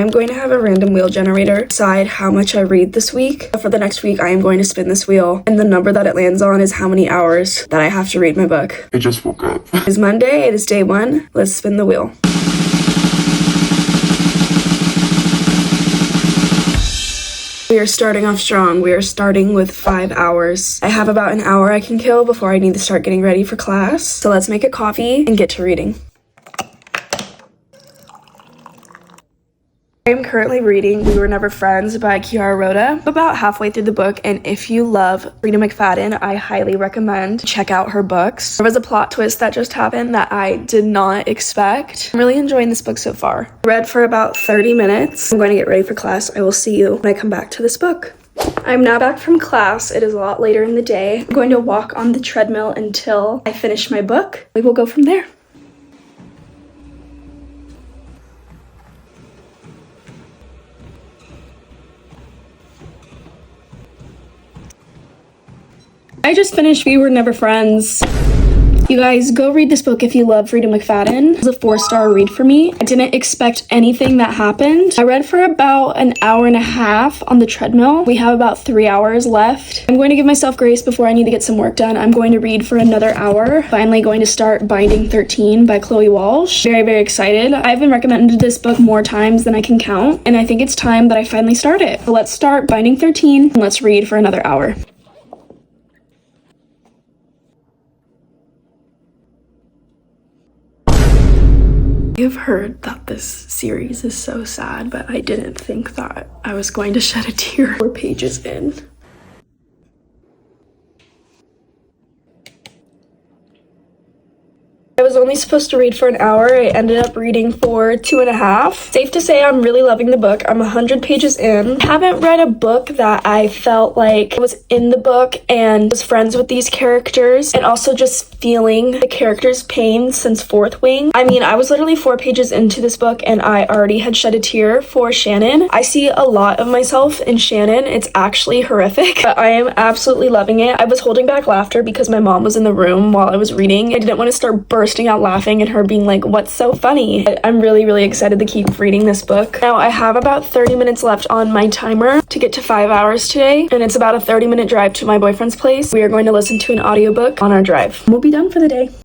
am going to have a random wheel generator decide how much I read this week. For the next week, I am going to spin this wheel, and the number that it lands on is how many hours that I have to read my book. I just woke up. It is Monday, it is day 1. Let's spin the wheel. We are starting off strong. We are starting with 5 hours. I have about an hour I can kill before I need to start getting ready for class. So let's make a coffee and get to reading. I am currently reading We Were Never Friends by Kiara Rhoda. I'm about halfway through the book, and if you love Freida McFadden, I highly recommend check out her books. There was a plot twist that just happened that I did not expect. I'm really enjoying this book so far. I read for about 30 minutes. I'm going to get ready for class. I will see you when I come back to this book. I'm now back from class. It is a lot later in the day. I'm going to walk on the treadmill until I finish my book. We will go from there. I just finished We Were Never Friends. You guys, go read this book if you love Freida McFadden. It was a 4-star read for me. I didn't expect anything that happened. I read for about an hour and a half on the treadmill. We have about 3 hours left. I'm going to give myself grace before I need to get some work done. I'm going to read for another hour. Finally going to start Binding 13 by Chloe Walsh. Very, very excited. I've been recommended this book more times than I can count, and I think it's time that I finally start it. So let's start Binding 13 and let's read for another hour. You've heard that this series is so sad, but I didn't think that I was going to shed a tear 4 pages in. I was only supposed to read for an hour. I ended up reading for 2.5. Safe to say I'm really loving the book. I'm 100 pages in. I haven't read a book that I felt like I was in the book and was friends with these characters, and also just feeling the characters' pain since Fourth Wing. I mean, I was literally 4 pages into this book and I already had shed a tear for Shannon. I see a lot of myself in Shannon. It's actually horrific, but I am absolutely loving it. I was holding back laughter because my mom was in the room while I was reading. I didn't want to start bursting out laughing and her being like, what's so funny? I'm really excited to keep reading this book. Now I have about 30 minutes left on my timer to get to 5 hours today, and it's about a 30-minute drive to my boyfriend's place. We are going to listen to an audiobook on our drive. We'll be done for the day.